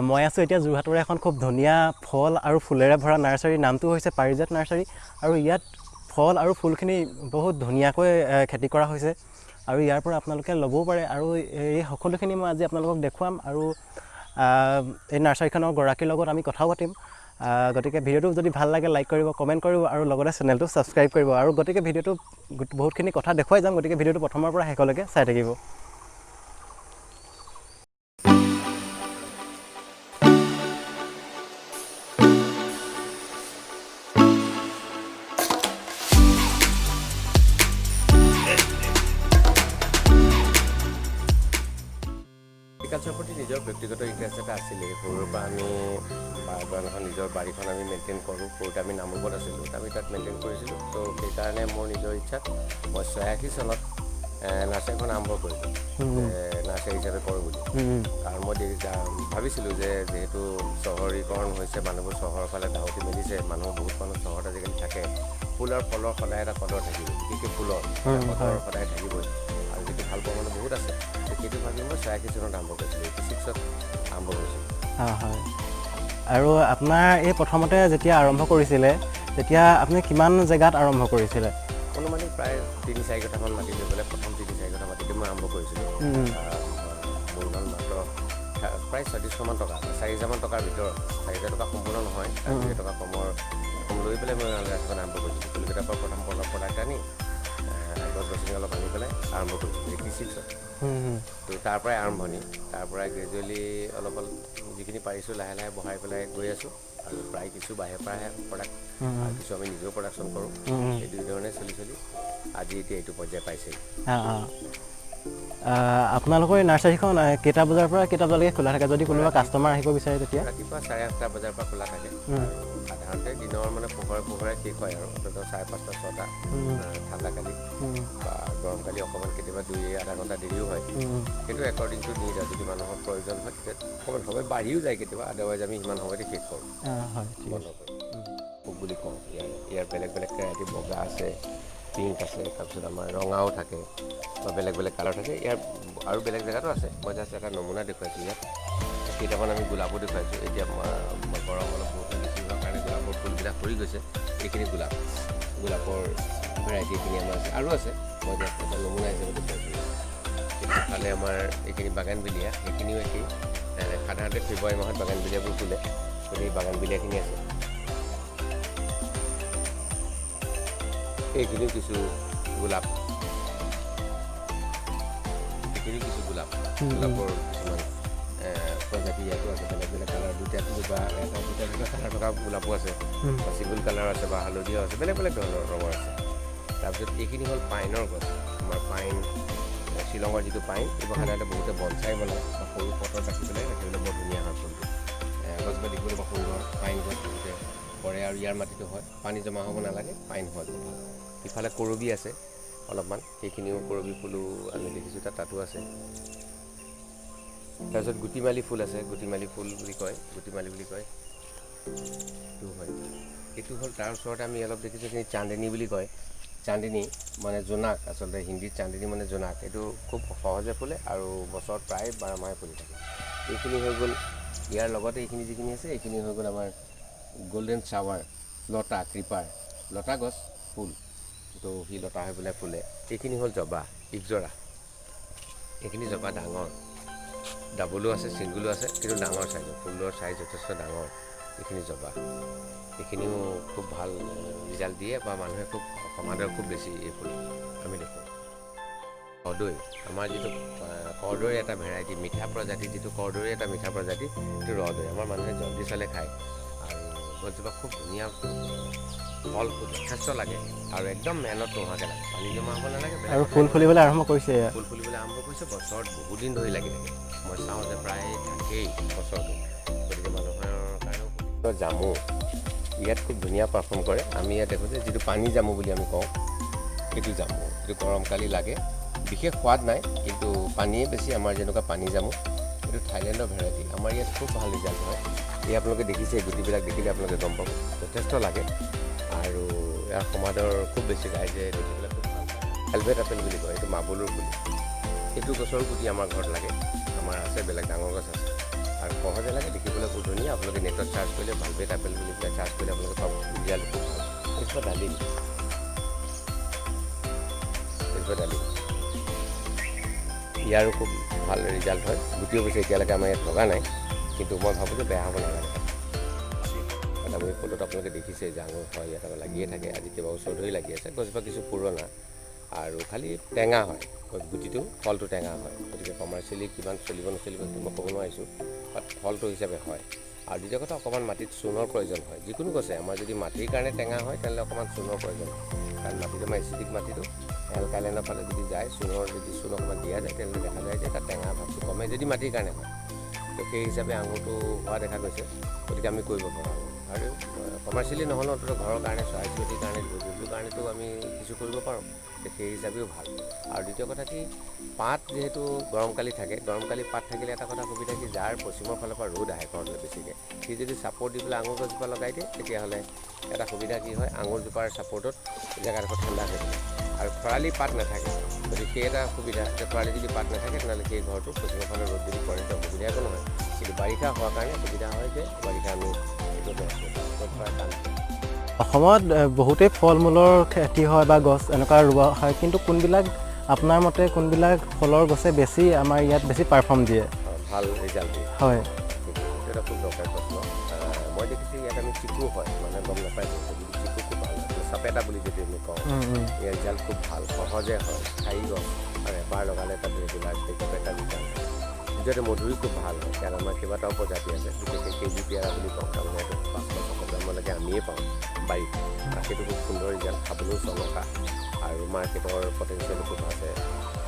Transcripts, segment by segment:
মই আছোঁ এতিয়া যোৰহাটৰ এখন খুব ধুনীয়া ফল আৰু ফুলেৰে ভৰা নাৰ্চাৰী। নামটো হৈছে পাৰিজাত নাৰ্চাৰী আৰু ইয়াত ফল আৰু ফুলখিনি বহুত ধুনীয়াকৈ খেতি কৰা হৈছে আৰু ইয়াৰ পৰা আপোনালোকে ল'বও পাৰে আৰু এই সকলোখিনি মই আজি আপোনালোকক দেখুৱাম আৰু এই নাৰ্চাৰীখনৰ গৰাকীৰ লগত আমি কথাও পাতিম। গতিকে ভিডিঅ'টো যদি ভাল লাগে লাইক কৰিব, কমেণ্ট কৰিব আৰু লগতে চেনেলটো ছাবস্ক্ৰাইব কৰিব। আৰু গতিকে ভিডিঅ'টো বহুতখিনি কথা দেখুৱাই যাম, গতিকে ভিডিঅ'টো প্ৰথমৰ পৰা শেষলৈকে চাই থাকিব। এগ্ৰিকালচাৰৰ প্ৰতি নিজৰ ব্যক্তিগত ইণ্টাৰেষ্ট এটা আছিলে। সৰুৰ পৰা আমি বাগানখন নিজৰ বাৰীখন আমি মেইনটেইন কৰোঁ। সৰুতে আমি নামৰূপত আছিলোঁ, আমি তাত মেইনটেইন কৰিছিলোঁ। তো সেইকাৰণে মোৰ নিজৰ ইচ্ছাত মই 86 চনত নাৰ্চাৰীখন আৰম্ভ কৰিলোঁ, নাৰ্চাৰী হিচাপে কৰোঁ বুলি। কাৰণ মই ভাবিছিলোঁ যে যিহেতু চহৰীকৰণ হৈছে, মানুহবোৰ চহৰৰ ফালে ধাউতি মেলিছে, মানুহ বহুত মানুহ চহৰত আজিকালি থাকে, ফুল আৰু ফলৰ সদায় এটা কদৰ থাকিব, বিশেষকৈ ফুলৰ কদৰ সদায় থাকিবই। আৰু যিটো ভাল পোৱা মানুহ বহুত আছে, সেইটো ভাবি মই 86 চনত আৰম্ভ কৰিছিলোঁ, 86ত আৰম্ভ কৰিছিলোঁ। হয়। আৰু আপোনাৰ এই প্ৰথমতে যেতিয়া আৰম্ভ কৰিছিলে তেতিয়া আপুনি কিমান জেগাত আৰম্ভ কৰিছিলে? অনুমানিক প্ৰায় 3-4 কঠামান মাটি লৈ পেলাই প্ৰথম 3-4 কঠা মাটিতে মই আৰম্ভ কৰিছিলোঁ। মূলধন মাত্ৰ প্ৰায় 3600মান টকা, 4000মান টকাৰ ভিতৰত। 4000 টকা সম্পূৰ্ণ নহয়, 4000 টকা কম লৈ পেলাই মই নাৰ্চাৰীখন আৰম্ভ কৰিছিলোঁ। ফুলকেইটাৰ পৰা প্ৰথম প্ৰডাক্ট আনি গছ গছনি অলপ আনি পেলাই আৰম্ভ কৰিছিলোঁ 86ত। তো তাৰ পৰাই আৰম্ভণি, তাৰ পৰাই গ্ৰেজুৱেলি অলপ যিখিনি পাৰিছোঁ লাহে লাহে বঢ়াই পেলাই গৈ আছোঁ। আৰু প্ৰায় কিছু বাহিৰৰ পৰা আহে প্ৰডাক্ট আৰু কিছু আমি নিজেও প্ৰডাকশ্যন কৰোঁ। এই দুই ধৰণে চলি আজি এতিয়া এইটো পৰ্যায় পাইছেই। আপোনালোকৰ এই নাৰ্চাৰীখন কেইটা বজাৰ পৰা কেইটা বজালৈকে খোলা থাকে যদি কোনোবা কাষ্টমাৰ আহিব বিচাৰে তেতিয়া? ৰাতিপুৱা 8:30 বজাৰ পৰা খোলা থাকে আৰু সাধাৰণতে দিনৰ মানে পোহৰে শেষ হয় আৰু অন্ততঃ 5:30-6টা। ঠাণ্ডাকালি বা গৰমকালি অকণমান কেতিয়াবা 2-2.5 ঘণ্টা দেৰিও হয়। সেইটো একৰ্ডিং টু নিড, যদি মানুহৰ প্ৰয়োজন হয় তেতিয়া অকণমান সময় বাঢ়িও যায় কেতিয়াবা, আদাৰৱাইজ আমি সিমান সময়তে শেষ কৰোঁ। বন্ধ কৰোঁ পোক বুলি কওঁ। ইয়াৰ বেলেগ বেলেগ ভেৰাইটি, বগা আছে, পিংক আছে, তাৰপিছত আমাৰ ৰঙাও থাকে বা বেলেগ বেলেগ কালাৰ থাকে। ইয়াৰ আৰু বেলেগ জেগাতো আছে, মই জাষ্ট এটা নমুনা দেখুৱাইছোঁ ইয়াত। কেইটামান আমি গোলাপো দেখুৱাইছোঁ। এতিয়া গৰম অলপ বৰষুণ বেছি হোৱাৰ কাৰণে গোলাপৰ ফুলবিলাক সৰি গৈছে। এইখিনি গোলাপৰ ভেৰাইটিখিনি আমাৰ আছে, আৰু আছে, মই জাষ্ট এটা নমুনা হিচাপে দেখুৱাইছোঁ। ইফালে আমাৰ এইখিনি বাগানবিলীয়া, সেইখিনিও একেই। সাধাৰণতে ফেব্ৰুৱাৰী মাহত বাগানবিলীয়াবোৰ ফুলে, গতিকে বাগানবিলীয়াখিনি আছে। এইখিনিও কিছু গোলাপ, গোলাপৰ কিছুমান প্ৰজাতি ইয়াতো আছে, বেলেগ বেলেগ কালাৰ, দুটা কালাৰ থকা গোলাপো আছে, বা চিংগুল কালাৰ আছে, বা হালধীয়াও আছে, বেলেগ বেলেগ ধৰণৰ ৰঙৰ আছে। তাৰপিছত এইখিনি হ'ল পাইনৰ গছ। আমাৰ পাইন, শ্বিলঙৰ যিটো পাইন, এইবোৰ সাধাৰণতে বহুতে বনচাই বনায় বা সৰু পটত ৰাখিবলৈ বৰ ধুনীয়া হয় ফুলটো। গছজোপা দেখিবলৈ বৰ সুন্দৰ। পাইন গছ বহুতে কৰে আৰু ইয়াৰ মাটিটো হয়, পানী জমা হ'ব নালাগে, পাইন হয় খুব ভাল। ইফালে কৰবী আছে অলপমান, সেইখিনিও কৰবী ফুলো আমি দেখিছোঁ, তাতো আছে। তাৰপিছত গুটিমালি ফুল আছে, গুটিমালি বুলি কয়। এইটো হয়, এইটো হ'ল তাৰ ওচৰতে আমি অলপ দেখিছোঁ, এইখিনি চান্দিনী বুলি কয়। চান্দিনী মানে জোনাক, আচলতে হিন্দীত চান্দিনী মানে জোনাক। এইটো খুব সহজে ফুলে আৰু বছৰত প্ৰায় 12 মাহে ফুলি থাকে। এইখিনি হৈ গ'ল, ইয়াৰ লগতে এইখিনি যিখিনি আছে এইখিনি হৈ গ'ল আমাৰ গল্ডেন শ্বাৱাৰ, লতা, ক্ৰিপাৰ, লতা গছ ফুল, তো সি লতা হৈ পেলাই ফুলে। এইখিনি হ'ল জবা, ইকজৰা। এইখিনি জবা ডাঙৰ, ডাবলো আছে, ছিংগুলো আছে, কিন্তু ডাঙৰ চাইজৰ, ফুলৰ চাইজ যথেষ্ট ডাঙৰ। এইখিনি জবা, এইখিনিও খুব ভাল ৰিজাল্ট দিয়ে বা মানুহে খুব সমাদৰ খুব বেছি এই ফুল আমি দেখোঁ। কৰ্দৈ, আমাৰ যিটো কৰ্দৈৰ এটা ভেৰাইটি, মিঠা প্ৰজাতি, যিটো কৰ্দৈৰ এটা মিঠা প্ৰজাতি, সেইটো ৰদৈ। আমাৰ মানুহে জলদি চালে খায় আৰু গছজোপা খুব ধুনীয়া, ফল যথেষ্ট লাগে আৰু একদম মেহনত নোহোৱাকৈ লাগে, পানী জমা হ'ব নালাগে। আৰু ফুল ফুলিবলৈ আৰম্ভ কৰিছে, বছৰত বহুত দিন ধৰি লাগি থাকে। মই চাওঁ যে প্ৰায় থাকেই বছৰটো, গতিকে মানুহৰ কাৰণেও। জামু ইয়াত খুব ধুনীয়া পাৰফৰ্ম কৰে। আমি ইয়াত দেখোঁ যে যিটো পানী জামু বুলি আমি কওঁ, সেইটো জামু, এইটো গৰমকালি লাগে, বিশেষ সোৱাদ নাই, কিন্তু পানীয়ে বেছি। আমাৰ যেনেকুৱা পানী জামু, এইটো থাইলেণ্ডৰ ভেৰাইটি, আমাৰ ইয়াত খুব ভাল ৰিজাল্ট হয়। এই আপোনালোকে দেখিছে, গুটিবিলাক দেখিলে আপোনালোকে গম পাব, যথেষ্ট লাগে আৰু ইয়াৰ সমাদৰ খুব বেছি। ৰাইজে দেখিবলৈ খুব ভাল পায়। ভেলভেট আপেল বুলি কয়, এইটো মাবুলৰ পুলি। এইটো গছৰ গুটি আমাৰ ঘৰত লাগে, আমাৰ আছে, বেলেগ ডাঙৰ গছ আছে আৰু সহজে লাগে, দেখিবলৈ বহুত ধুনীয়া আপোনালোকে নেটত চাৰ্চ কৰিলে ভালবেট আপেল বুলি পেলাই চাৰ্চ কৰিলে আপোনালোকে পাব ৰিজাল্ট খুব ভাল এইজোপা ডালিম ইয়াৰো খুব ভাল ৰিজাল্ট হয় গুটি অৱশ্যে এতিয়ালৈকে আমাৰ ইয়াত লগা নাই কিন্তু মই ভাবোঁ যে বেয়া হ'ব নালাগে আপুনি ফটোত আপোনালোকে দেখিছে যে আঙুৰ হয় ইয়াত আমাৰ লাগিয়ে থাকে আজি কেইবাবছৰ ধৰি লাগি আছে গছজোপা কিছু পুৰণা আৰু খালি টেঙা হয় গুটিটো ফলটো টেঙা হয় গতিকে কমাৰ্চিয়েলি কিমান চলিব নচলিব সেইটো মই ক'ব নোৱাৰিছোঁ বাট ফলটো হিচাপে হয় আৰু দ্বিতীয় কথা অকণমান মাটিত চূণৰ প্ৰয়োজন হয় যিকোনো গছে আমাৰ যদি মাটিৰ কাৰণে টেঙা হয় তেনেহ'লে অকণমান চূণৰ প্ৰয়োজন হয় কাৰণ মাটিটো আমাৰ এচিডিক মাটিটো এলকাইলাইনৰ ফালে যদি যায় চূণৰ যদি চূণ অকণমান দিয়া যায় তেনেহ'লে দেখা যায় যে তাত টেঙা ভাৱটো কমে যদি মাটিৰ কাৰণে হয় তো সেই হিচাপে আঙুৰটো হোৱা দেখা গৈছে গতিকে আমি কৰিব পাৰোঁ আৰু কমাৰ্চিয়েলি নহ'লে অন্তত ঘৰৰ কাৰণে চৰাই চিৰিকটিৰ কাৰণে জীৱ জন্তুৰ কাৰণেতো আমি কিছু কৰিব পাৰোঁ সেই হিচাপেও ভাল আৰু দ্বিতীয় কথা কি পাত যিহেতু গৰমকালি থাকে গৰমকালি পাত থাকিলে এটা কথা সুবিধা কি যাৰ পশ্চিমৰ ফালৰ পৰা ৰ'দ আহে ঘৰলৈ বেছিকৈ সি যদি চাপৰ্ট দি পেলাই আঙুৰ গছজোপা লগাই দিয়ে তেতিয়াহ'লে এটা সুবিধা কি হয় আঙুৰজোপাৰ চাপৰ্টত জেগাডোখৰ ঠাণ্ডা হৈ থাকে আৰু খৰালি পাত নাথাকে গতিকে সেই এটা সুবিধা যে খৰালি যদি পাত নাথাকে তেনেহ'লে সেই ঘৰটো পশ্চিমৰ ফালে ৰ'দ যদি পৰে তেতিয়া অসুবিধা একো নহয় কিন্তু বাৰিষা হোৱাৰ কাৰণে সুবিধা হয় যে বাৰিষা আমি এইটো অসমত বহুতেই ফল মূলৰ খেতি হয় বা গছ এনেকুৱা ৰোৱা হয় কিন্তু কোনবিলাক আপোনাৰ মতে কোনবিলাক ফলৰ গছে বেছি আমাৰ ইয়াত বেছি পাৰফৰ্ম দিয়ে ভাল ৰিজাল্ট দিয়ে হয় এটা খুব দৰকাৰী প্ৰশ্ন মই দেখিছোঁ ইয়াত আমি চিকু হয় মানে গম নাপায় যদি চিকু খুব ভাল চাপেটা বুলি যদি আমি কওঁ ইয়াৰ ৰিজাল্ট খুব ভাল সহজে হয় স্থায়ী গছ আৰু এবাৰ লগালে তাত ৰেগুলাৰ এটা ৰিজাল্ট দ্বিতীয়তে মধুৰি খুব ভাল হয় কাৰণ আমাৰ কেইবাটাও প্ৰজাতি আছে বিশেষকৈ কেজি পিয়াৰা বুলি কওঁ তাৰমানে এইটো 500 গ্ৰামলৈকে আমিয়ে পাওঁ বাৰীত সেইটো খুব সুন্দৰ ৰিজাল্ট খাবলৈও চলকা আৰু মাৰ্কেটৰ পটেঞ্চিয়েলো খুব আছে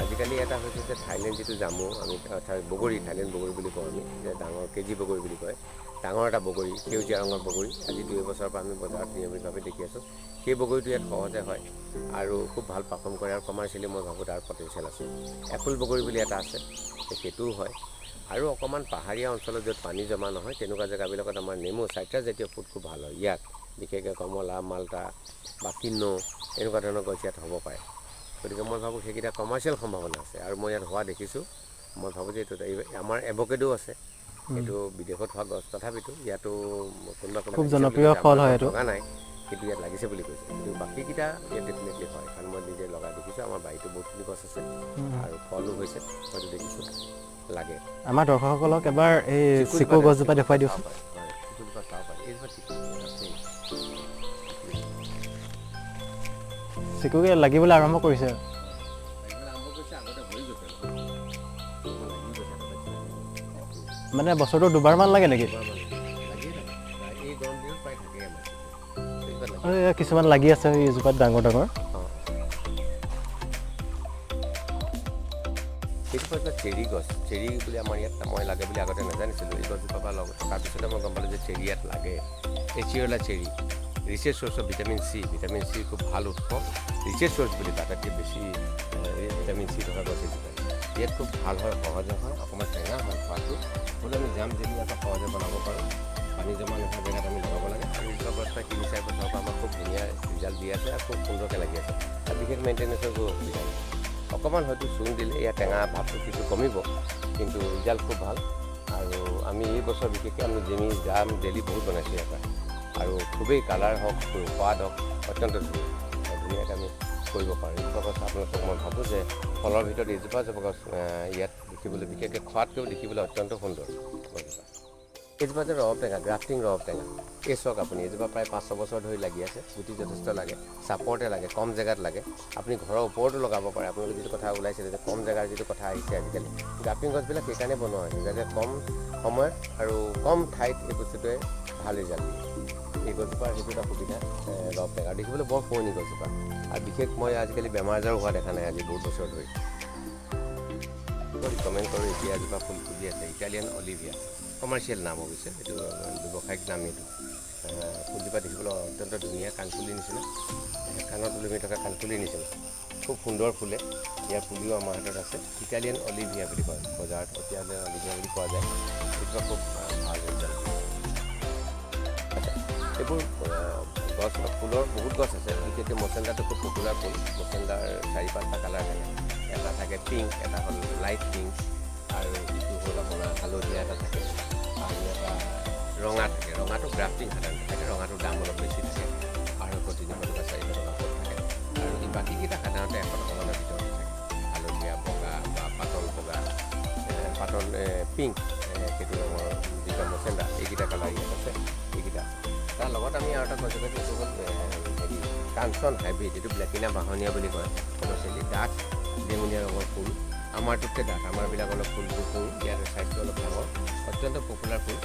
আজিকালি এটা হৈছে যে থাইলেণ্ড যিটো জামু আমি অৰ্থাৎ বগৰী থাইলেণ্ড বগৰী বুলি কওঁ আমি যে ডাঙৰ কেজি বগৰী বুলি কয় ডাঙৰ এটা বগৰী সেউজীয়া ৰঙৰ বগৰী আজি 2 বছৰৰ পৰা আমি বজাৰত নিয়মিতভাৱে দেখি আছোঁ সেই বগৰীটো ইয়াত সহজে হয় আৰু খুব ভাল পাৰফৰ্ম কৰে আৰু কমাৰ্চিয়েলি মই ভাবোঁ তাৰ পটেঞ্চিয়েল আছে এপল বগৰী বুলি এটা আছে সেইটোও হয় আৰু অকণমান পাহাৰীয়া অঞ্চলত য'ত পানী জমা নহয় তেনেকুৱা জেগাবিলাকত আমাৰ নেমু চাইট্ৰাছ জাতীয় ফুড খুব ভাল হয় ইয়াত বিশেষকৈ কমলা মাল্টা বা কিন্নু এনেকুৱা ধৰণৰ গছ ইয়াত হ'ব পাৰে গতিকে মই ভাবোঁ সেইকেইটা কমাৰ্চিয়েল সম্ভাৱনা আছে আৰু মই ইয়াত হোৱা দেখিছোঁ মই ভাবোঁ যে এইটো আমাৰ এভোকেডো আছে এইটো বিদেশত হোৱা গছ তথাপিতো ইয়াতো কোনোবা খুব জনপ্ৰিয় ফল হয় এইটো লগা নাই কিন্তু ইয়াত লাগিছে বুলি কৈছে কিন্তু বাকীকেইটা ইয়াত ডেফিনেটলি হয় কাৰণ মই নিজে লগাই দেখিছোঁ আমাৰ বাৰীতো বহুতখিনি গছ আছে আৰু ফলো হৈছে হয়তো দেখিছোঁ লাগে আমাৰ দৰ্শকসকলক এবাৰ এই চিকু গছজোপা দেখুৱাই দিওঁচোন চিকুকে লাগিবলৈ আৰম্ভ কৰিছে মানে বছৰটো দুবাৰমান লাগে নেকি কিছুমান লাগি আছে এইজোপাত ডাঙৰ ডাঙৰ সেইটো হৈছে চেৰি গছ চেৰি বুলি আমাৰ ইয়াত মই লাগে বুলি আগতে নাজানিছিলোঁ এই গছজোপা পৰা লগত তাৰপিছতে মই গম পালোঁ যে চেৰি ইয়াত লাগে acerola cherry riches source of vitamin C খুব ভাল উৎস ৰিচেছ চ'ৰ্চ বুলি তাতকৈ বেছি ভিটামিন চি থকা গছ এজোপা ইয়াত খুব ভাল হয় সহজে হয় অকণমান টেঙা হয় খোৱাটো হ'লে আমি জাম জেলি এটা সহজে বনাব পাৰোঁ পানী জমা নোহোৱা জেগাত আমি লগাব লাগে আৰু এইজোপা গছ প্ৰায় 3-4 বছৰৰ পৰা আমাক খুব ধুনীয়া ৰিজাল্ট দি আছে আৰু খুব সুন্দৰকৈ লাগি আছে আৰু বিশেষ মেইনটেনেঞ্চৰ একো অসুবিধা নাই অকণমান হয়তো চূণ দিলে ইয়াৰ টেঙা ভাৱটো কিছু কমিব কিন্তু ৰিজাল্ট খুব ভাল আৰু আমি এই বছৰ বিশেষকৈ আমি জাম জেলি বহুত বনাইছোঁ ইয়াৰ পৰা আৰু খুবেই কালাৰ হওক সোৱাদ হওক অত্যন্ত ধুনীয়াকৈ আমি কৰিব পাৰোঁ এইজোপা গছ আপোনালোকক মই ভাবোঁ যে ফলৰ ভিতৰত এইজোপা গছ ইয়াত দেখিবলৈ বিশেষকৈ খোৱাতকৈও দেখিবলৈ অত্যন্ত সুন্দৰ গছজোপা এইজোপা যে ৰব টেঙা গ্ৰাফটিং ৰব টেঙা এই চাওক আপুনি এইজোপা প্ৰায় 5-6 বছৰ ধৰি লাগি আছে গুটি যথেষ্ট লাগে চাপৰতে লাগে কম জেগাত লাগে আপুনি ঘৰৰ ওপৰতো লগাব পাৰে আপোনালোকে যিটো কথা ওলাইছিলে যে কম জেগাৰ যিটো কথা আহিছে আজিকালি গ্ৰাফটিং গছবিলাক সেইকাৰণে বনোৱা হৈছে যাতে কম সময়ত আৰু কম ঠাইত এই বস্তুটোৱে ভাল ৰিজাল্ট দিয়ে এই গছজোপাৰ সেইটো এটা সুবিধা ৰব টেঙা দেখিবলৈ বৰ শুৱনি গছজোপা আৰু বিশেষ মই আজিকালি বেমাৰ আজাৰো হোৱা দেখা নাই আজি বহুত বছৰ ধৰি ৰিকমেণ্ড কৰোঁ এতিয়া এজোপা ফুল ফুলি আছে ইটালিয়ান অলিভিয়া কমাৰ্চিয়েল নাম অৱশ্যে এইটো ব্যৱসায়িক নাম এইটো ফুলজোপা দেখিবলৈ অত্যন্ত ধুনীয়া কাণফুলিৰ নিচিনা কাণত ওলমি থকা কাণফুলিৰ নিচিনা খুব সুন্দৰ ফুলে ইয়াৰ পুলিও আমাৰ হাতত আছে ইটালিয়ান অলিভিয়া বুলি কয় বজাৰত ইটালিয়ান অলিভিয়া বুলি কোৱা যায় এইজোপা খুব ভাল ৰিজাল্ট এইবোৰ গছ ফুলৰ বহুত গছ আছে বিশেষকৈ মচেন্দাটো খুব পপুলাৰ ফুল মচেন্দাৰ 4-5টা কালাৰ থাকে এটা থাকে পিংক এটা হ'ল লাইট পিংক আৰু ইটো হ'ল আপোনাৰ হালধীয়া এটা থাকে আৰু এটা ৰঙা থাকে, ৰঙাটো গ্ৰাফটিং সাধাৰণতে থাকে, ৰঙাটোৰ দাম অলপ বেছি থাকে, 250, 300 টকা 400 টকা থাকে, আৰু বাকীকেইটা সাধাৰণতে 100 টকামানৰ ভিতৰত থাকে, হালধীয়া বগা বা পাতল বগা, পাতল পিংক, সেইটো ৰঙৰ যিটো মচেন্দা, এইকেইটা কালাৰ ইয়াত আছে, এইকেইটা। তাৰ লগত আমি আৰু এটা কৈছোঁ এইটো হ'ল হেৰি কাঞ্চন হাইব্ৰিড, এইটো ব্লেকিনা বাহনীয়া বুলি কয়, কমাৰ্চিয়েলি ডাঠ বেঙুনীয়া ৰঙৰ ফুল, আমাৰটোতকৈ ডাঠ, আমাৰবিলাক অলপ ফুলবোৰ সৰু, ইয়াৰ ছাইজটো অলপ ডাঙৰ, অত্যন্ত পপুলাৰ ফুল,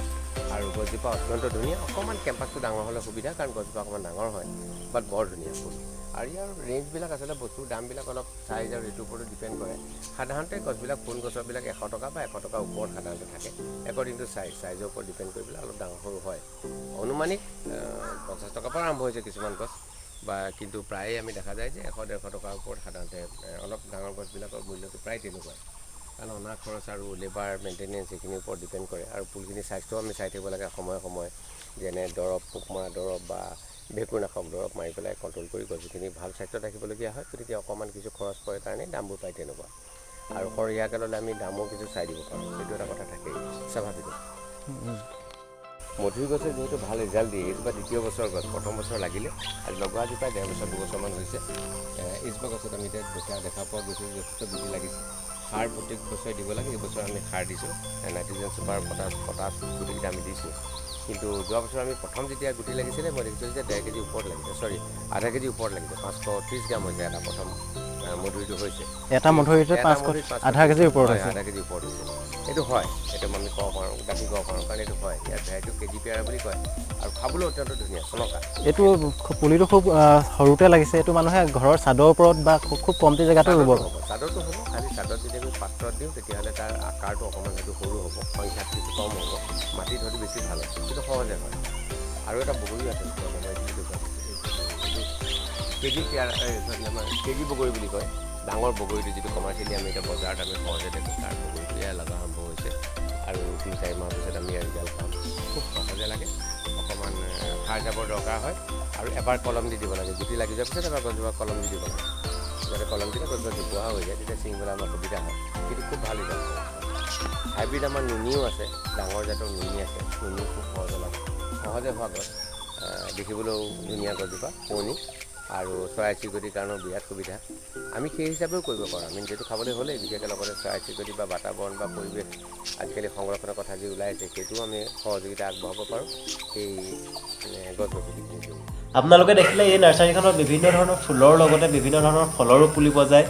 আৰু গছজোপা অত্যন্ত ধুনীয়া। অকণমান কেম্পাছটো ডাঙৰ হ'লে সুবিধা, কাৰণ গছজোপা অকণমান ডাঙৰ হয়, বাট বৰ ধুনীয়া ফুল। আৰু ইয়াৰ ৰেঞ্জবিলাক আচলতে বস্তুৰ দামবিলাক অলপ চাইজ আৰু এইটোৰ ওপৰত ডিপেণ্ড কৰে। সাধাৰণতে গছবিলাক ফুল গছৰবিলাক 100 টকা বা 100 টকাৰ ওপৰত সাধাৰণতে থাকে, একৰ্ডিং টু ছাইজৰ ওপৰত ডিপেণ্ড কৰি পেলাই অলপ ডাঙৰ সৰু হয়। অনুমানিক 50 টকাৰ পৰা আৰম্ভ হৈছে কিছুমান গছ, বা কিন্তু প্ৰায়ে আমি দেখা যায় যে 100-150 টকাৰ ওপৰত সাধাৰণতে অলপ ডাঙৰ গছবিলাকৰ মূল্যটো প্ৰায় তেনেকুৱাই, কাৰণ অনা খৰচ আৰু লেবাৰ মেইনটেনেঞ্চ সেইখিনিৰ ওপৰত ডিপেণ্ড কৰে। আৰু ফুলখিনি স্বাস্থ্যও আমি চাই থাকিব লাগে সময়ে সময়ে, যেনে দৰৱ, পোক মৰা দৰৱ বা ভেঁকুৰনাশক দৰৱ মাৰি পেলাই কণ্ট্ৰল কৰি গছখিনি ভাল স্বাস্থ্যত ৰাখিবলগীয়া হয়, গতিকে অকণমান কিছু খৰচ পৰে কাৰণে দামবোৰ পায় তেনেকুৱা। আৰু সৰহীয়াকৈ ল'লে আমি দামো কিছু চাই দিব পাৰোঁ, সেইটো এটা কথা থাকেই স্বাভাৱিক। মধুৰি গছে যিহেতু ভাল ৰিজাল্ট দিয়ে, এইজোপা দ্বিতীয় বছৰ গছ, প্ৰথম বছৰ লাগিলে, আৰু লগোৱা জোপাই 1.5 বছৰ 2 বছৰমান হৈছে। এইজোপা গছত আমি এতিয়া দেখা পোৱা গৈছে যথেষ্ট গুটি লাগিছে। সাৰ প্ৰত্যেক বছৰে দিব লাগে, এইবছৰ আমি সাৰ দিছোঁ, নাইট্ৰজেন ছুপাৰ পটাছ গুটিকেইটা আমি দিছোঁ। কিন্তু যোৱা বছৰ আমি প্ৰথম যেতিয়া গুটি লাগিছিলে মই দেখিছিলোঁ যে 1.5 কেজি ওপৰত লাগিছে, আধা কেজি ওপৰত লাগিছে, 530 গ্ৰাম হৈছে এটা প্ৰথম মধুৰিটো হৈছে। এটা মধুৰিতে 1/2 কেজিৰ ওপৰত হয়, হৈছে। 1/2 কেজি ওপৰত হৈছে। এইটো হয়, এইটো আমি ক'ব পাৰোঁ, ডাঠি ক'ব পাৰোঁ, কাৰণ এইটো হয়। ইয়াত ভেৰাইটিও কেজি পেয়াৰা বুলি কয়, আৰু খাবলৈ অত্যন্ত ধুনীয়া চনকা। এইটো পুলিটো খুব সৰুতে লাগিছে, এইটো মানুহে ঘৰৰ চাদৰ ওপৰত বা খুব কমটি জেগাতো ৰুব পাৰে। চাদৰটো হ'ব, খালি চাদৰত যদি আমি পাত্ৰত দিওঁ তেতিয়াহ'লে তাৰ আকাৰটো অকণমান হয়তো সৰু হ'ব, সংখ্যাত কিছু কম হ'ব, মাটিত হয়তো বেছি ভাল হ'ব, কিন্তু সহজে হয়। আৰু এটা বগৰী আছে, কেজি পেয়াৰা, আমাৰ কেজি বগৰী বুলি কয়, ডাঙৰ বগৰীটো যিটো কমাৰ্চিয়েলি আমি এতিয়া বজাৰত আমি সহজে দেখোঁ, তাৰ বগৰীটো এয়া লগা আৰম্ভ হৈছে, আৰু 3-4 মাহৰ পিছত আমি ইয়াৰ ৰিজাল্ট পাম। খুব সহজে লাগে, অকণমান সাৰ জাবৰ দৰকাৰ হয়, আৰু এবাৰ কলম দি দিব লাগে, গুটি লাগি যোৱাৰ পিছত এবাৰ গছজোপা কলম দি দিব লাগে, যাতে কলম দিলে গছজোপা জোপোহা হৈ যায়, তেতিয়া ছিঙিবলৈ আমাৰ সুবিধা হয়। কিন্তু খুব ভাল ৰিজাল্ট হয়। হাইব্ৰিড আমাৰ নুনিও আছে, ডাঙৰ জাতৰ নুনি আছে, নুনি খুব সহজে লাগে, সহজে হোৱা গছ, দেখিবলৈও ধুনীয়া গছজোপা, শুৱনি, আৰু চৰাই চিৰিকটিৰ কাৰণেও বিৰাট সুবিধা। আমি সেই হিচাপেও কৰিব পাৰোঁ, আমি যিহেতু খাবলৈ হ'লেই, বিশেষকৈ লগতে চৰাই চিৰিকটি বা বাতাবৰণ বা পৰিৱেশ আজিকালি সংৰক্ষণৰ কথা যি ওলাই আছে, সেইটোও আমি সহযোগিতা আগবঢ়াব পাৰোঁ এই গছ গছনিখিনিৰ জৰিয়তে। আপোনালোকে দেখিলে এই নাৰ্চাৰীখনত বিভিন্ন ধৰণৰ ফুলৰ লগতে বিভিন্ন ধৰণৰ ফলৰো পুলি পোৱা যায়।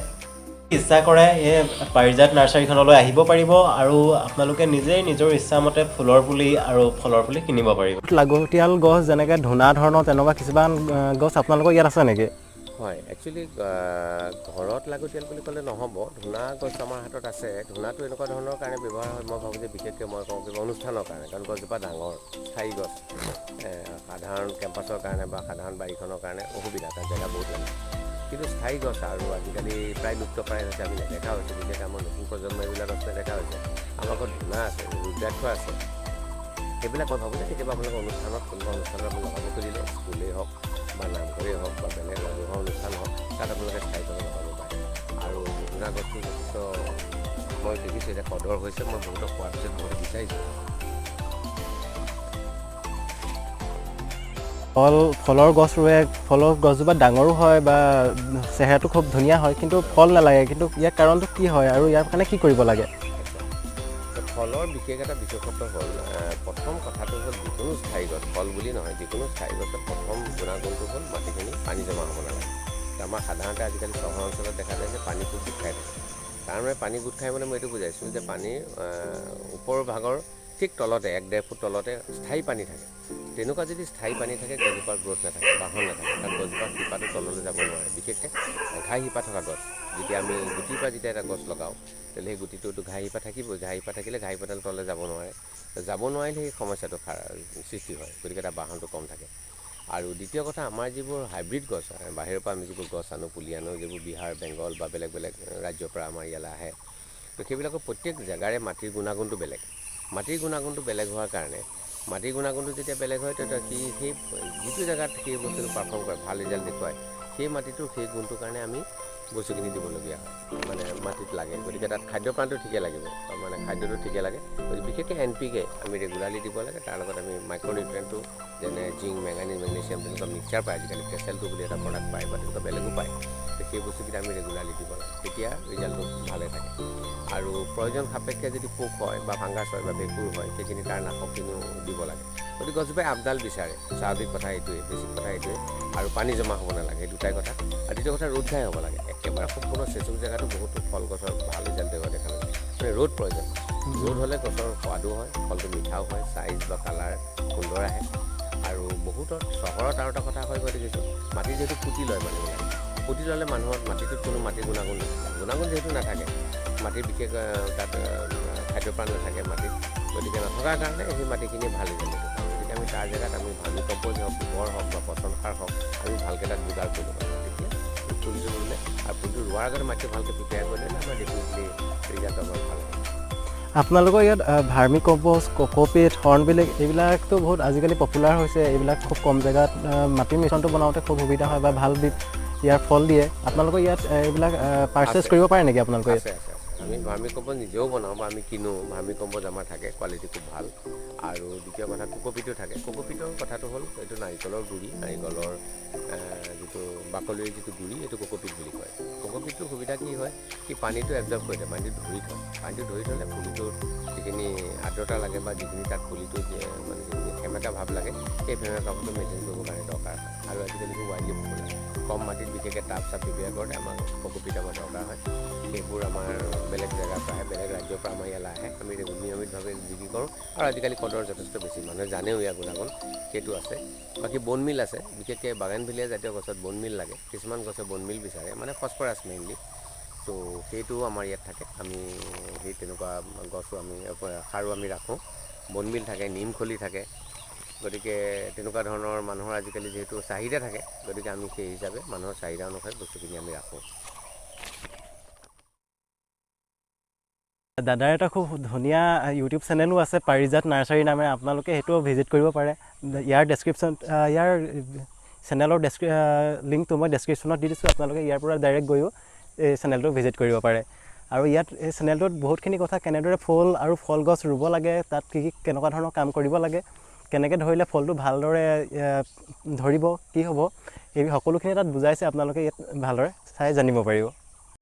ইচ্ছা কৰে এই পাৰিজাত নাৰ্চাৰীখনলৈ আহিব পাৰিব, আৰু আপোনালোকে নিজেই নিজৰ ইচ্ছামতে ফুলৰ পুলি আৰু ফলৰ পুলি কিনিব পাৰিব। লাগতিয়াল গছ যেনেকৈ ধূনা ধৰণৰ তেনেকুৱা কিছুমান গছ আপোনালোকৰ ইয়াত আছে নেকি? হয়, একচুৱেলি ঘৰত লাগতিয়াল বুলি ক'লে নহ'ব, ধূনা গছ আমাৰ হাতত আছে। ধূনাটো এনেকুৱা ধৰণৰ কাৰণে ব্যৱহাৰ হয়, মই ভাবোঁ যে বিশেষকৈ মই কওঁ কিবা অনুষ্ঠানৰ কাৰণে, কাৰণ গছজোপা ডাঙৰ, স্থায়ী গছ, সাধাৰণ কেম্পাছৰ কাৰণে বা সাধাৰণ বাৰীখনৰ কাৰণে অসুবিধা, তাত জেগা বহুত লাগে। কিন্তু স্থায়ী গছ, আৰু আজিকালি প্ৰায় লুপ্তপ্ৰায় হৈছে, আমি নেদেখা হৈছোঁ, বিশেষকৈ আমাৰ নতুন প্ৰজন্মই এইবিলাক গছ নেদেখা হৈছে। আমাৰ ঘৰত ধূনা আছে, ৰুদ্ৰাক্ষ আছে, সেইবিলাক মই ভাবোঁ যে কেতিয়াবা আপোনালোকৰ অনুষ্ঠানত, কোনোবা অনুষ্ঠানত আপুনি লগাব খুজিলে, স্কুলেই হওক বা নামঘৰেই হওক বা বেলেগ ৰাজহুৱা অনুষ্ঠান হওক, তাত আপোনালোকে স্থায়ীভাৱে লগাব পাৰে। আৰু ধূনা গছটো যথেষ্ট মই দেখিছোঁ এতিয়া কদৰ হৈছে, মই বহুতক কোৱাৰ পিছত বহুতে বিচাৰিছোঁ। ফলৰ গছ ৰুৱে, ফলৰ গছজোপা ডাঙৰো হয় বা চেহেৰাটো খুব ধুনীয়া হয়, কিন্তু ফল নালাগে, কিন্তু ইয়াৰ কাৰণটো কি হয় আৰু ইয়াৰ কাৰণে কি কৰিব লাগে? ফলৰ বিশেষ এটা বিশেষত্ব হ'ল, প্ৰথম কথাটো হ'ল যিকোনো স্থায়ী গছ, ফল বুলি নহয়, যিকোনো স্থায়ী গছত প্ৰথম গুণাগুণটো হ'ল মাটিখিনি পানী জমা হ'ব নালাগে। আমাৰ সাধাৰণতে আজিকালি চহৰ অঞ্চলত দেখা যায় যে পানী খুব গোট খাই থাকে। তাৰমানে পানী গোট খাই মানে মই এইটো বুজাইছোঁ যে পানীৰ ওপৰৰ ভাগৰ ঠিক তলতে 1-1.5 ফুট তলতে স্থায়ী পানী থাকে। তেনেকুৱা যদি স্থায়ী পানী থাকে, গছজোপাৰ গ্ৰোথ নাথাকে, বাহন নাথাকে, কাৰণ গছজোপাৰ শিপাটো তললৈ যাব নোৱাৰে, বিশেষকৈ ঘাই শিপা থকা গছ। যেতিয়া আমি গুটিৰ পৰা যেতিয়া এটা গছ লগাওঁ, তেতিয়াহ'লে সেই গুটিটোতো ঘাই শিপা থাকিবই, ঘাই শিপা থাকিলে ঘাই শিপাডাল তললৈ যাব নোৱাৰে, সেই সমস্যাটো সৃষ্টি হয়, গতিকে তাৰ বাহনটো কম থাকে। আৰু দ্বিতীয় কথা, আমাৰ যিবোৰ হাইব্ৰিড গছ, বাহিৰৰ পৰা আমি যিবোৰ গছ আনো, পুলি আনো, যিবোৰ বিহাৰ, বেংগল বা বেলেগ বেলেগ ৰাজ্যৰ পৰা আমাৰ ইয়ালৈ আহে, তো সেইবিলাকৰ প্ৰত্যেক জেগাৰে মাটিৰ গুণাগুণটো বেলেগ। মাটিৰ গুণাগুণটো বেলেগ হোৱাৰ কাৰণে, মাটিৰ গুণাগুণটো যেতিয়া বেলেগ হয়, তেতিয়া সেই যিটো জেগাত সেই বস্তুটো পাৰফৰ্ম কৰে, ভাল ৰিজাল্ট দেখুৱায়, সেই মাটিটোৰ সেই গুণটোৰ কাৰণে আমি বস্তুখিনি দিবলগীয়া হয় মানে মাটিত লাগে গতিকে তাত খাদ্যপ্ৰাণটো ঠিকে লাগিব মানে খাদ্যটো ঠিকে লাগে গতিকে বিশেষকৈ NPK আমি ৰেগুলাৰলি দিব লাগে তাৰ লগত আমি মাইক্ৰ'নিউট্ৰিয়েণ্টটো যেনে জিংক মেংগানিজ মেগনেছিয়াম তেনেকুৱা মিক্সাৰ পায় আজিকালি কেচেলটো বুলি এটা প্ৰডাক্ট পায় বা তেনেকুৱা বেলেগো পায় সেই বস্তুকেইটা আমি ৰেগুলাৰলি দিব লাগে তেতিয়া ৰিজাল্টটো ভালে থাকে আৰু প্ৰয়োজন সাপেক্ষে যদি পোক হয় বা ফাংগাছ হয় বা ভেঁকুৰ হয় সেইখিনি তাৰ নাশকখিনিও দিব লাগে গতিকে গছজোপাই আপডাল বিচাৰে স্বাভাৱিক কথা এইটোৱে বেছিক কথা এইটোৱে আৰু পানী জমা হ'ব নালাগে এই দুটাই কথা আৰু দ্বিতীয় কথা ৰ'দ ঘাই হ'ব লাগে একেবাৰে সম্পূৰ্ণ চেচুক জেগাতো বহুতো ফল গছৰ ভাল ৰিজাল্ট দেখা দেখা যায় মানে ৰ'দ প্ৰয়োজন ৰ'দ হ'লে গছৰ সোৱাদো হয় ফলটো মিঠাও হয় চাইজ বা কালাৰ সুন্দৰ আহে আৰু বহুতৰ চহৰত আৰু এটা কথা হয় গৈ দেখিছোঁ মাটি যিহেতু পুতি লয় মানুহবিলাকে পুতি ল'লে মানুহৰ মাটিটোত কোনো মাটিৰ গুণাগুণ নাথাকে গুণাগুণ যিহেতু নাথাকে মাটিৰ বিশেষ তাত খাদ্যপ্ৰাণ নাথাকে মাটিত গতিকে নথকাৰ কাৰণে সেই মাটিখিনি ভাল ৰিজাল্ট দিব গতিকে আমি তাৰ জেগাত আমি ভাৰ্মি কম্প'জ হওক গোবৰ হওক বা পচন সাৰ হওক আমি ভালকৈ তাত যোগাৰ কৰিব পাৰোঁ তেতিয়া ফুলটো ৰুলে আৰু ফুলটো ৰোৱাৰ আগতে মাটি ভালকৈ প্ৰিপেয়াৰ কৰিলে আমাৰ ডেফিনেটলি ৰিজাল্ট আমাৰ ভাল হ'ব আপোনালোকৰ ইয়াত ভাৰ্মি কম্প'ষ্ট কোকোপিট হৰ্ণবিল এইবিলাকতো বহুত আজিকালি পপুলাৰ হৈছে এইবিলাক খুব কম জেগাত মাটিৰ মিশ্ৰণটো বনাওঁতে খুব সুবিধা হয় বা ভাল ইয়াৰ ফল দিয়ে আপোনালোকৰ ইয়াত এইবিলাক পাৰ্চেছ কৰিব পাৰে নেকি আপোনালোকে আছে আমি ভাৰ্মি কম্প'ষ্ট নিজেও বনাওঁ বা আমি কিনো ভাৰ্মি কম্প'ষ্ট আমাৰ থাকে কোৱালিটি খুব ভাল আৰু দ্বিতীয় কথা কোকোপিটো থাকে কোকোপিটৰ কথাটো হ'ল এইটো নাৰিকলৰ গুড়ি নাৰিকলৰ যিটো বাকলিৰ যিটো গুড়ি এইটো কোকোপিট বুলি কয় কোকোপিটটোৰ সুবিধা কি হয় কি পানীটো এবজৰ্ব কৰি দিয়ে পানীটো ধৰি থ'লে পুলিটোৰ যিখিনি আৰ্দ্ৰতা লাগে বা যিখিনি তাত পুলিটো মানে যিখিনি সেমেকা ভাৱ লাগে সেই সেমেকা ভাৱটো মেইনটেইন কৰিবৰ কাৰণে দৰকাৰ হয় আৰু আজিকালি ৱাইডলি পপুলাৰ কম মাটিত বিশেষকৈ টাব চাপ প্ৰিপেয়াৰ কৰোঁতে আমাক কোকোপিট আমাৰ দৰকাৰ হয় সেইবোৰ আমাৰ বেলেগ জেগাৰ পৰা আহে বেলেগ ৰাজ্যৰ পৰা আমাৰ ইয়ালৈ আহে আমি নিয়মিতভাৱে বিক্ৰী কৰোঁ আৰু আজিকালি কদৰ যথেষ্ট বেছি মানুহে জানেও ইয়াৰ গুণাগুণ সেইটো আছে বাকী বন মিল আছে বিশেষকৈ বাগানভিলীয়া জাতীয় গছত বন মিল লাগে কিছুমান গছে বন মিল বিচাৰে মানে ফচফৰাছ মেইনলি তো সেইটোও আমাৰ ইয়াত থাকে আমি সেই তেনেকুৱা গছো আমি সাৰো আমি ৰাখোঁ বন মিল থাকে নিমখলি থাকে গতিকে তেনেকুৱা ধৰণৰ মানুহৰ আজিকালি যিহেতু চাহিদা থাকে গতিকে আমি সেই হিচাপে মানুহৰ চাহিদা অনুসৰি বস্তুখিনি আমি ৰাখোঁ দাদাৰ এটা খুব ধুনীয়া ইউটিউব চেনেলো আছে পাৰিজাত নাৰ্চাৰী নামেৰে আপোনালোকে সেইটোও ভিজিট কৰিব পাৰে ইয়াৰ চেনেলৰ লিংকটো মই ডেছক্ৰিপশ্যনত দি দিছোঁ আপোনালোকে ইয়াৰ পৰা ডাইৰেক্ট গৈও এই চেনেলটো ভিজিট কৰিব পাৰে আৰু ইয়াত এই চেনেলটোত বহুতখিনি কথা কেনেদৰে ফুল আৰু ফল গছ ৰুব লাগে তাত কি কেনেকুৱা ধৰণৰ কাম কৰিব লাগে কেনেকৈ ধৰিলে ফলটো ভালদৰে ধৰিব কি হ'ব এই সকলোখিনি তাত বুজাইছে আপোনালোকে ইয়াত ভালদৰে চাই জানিব পাৰিব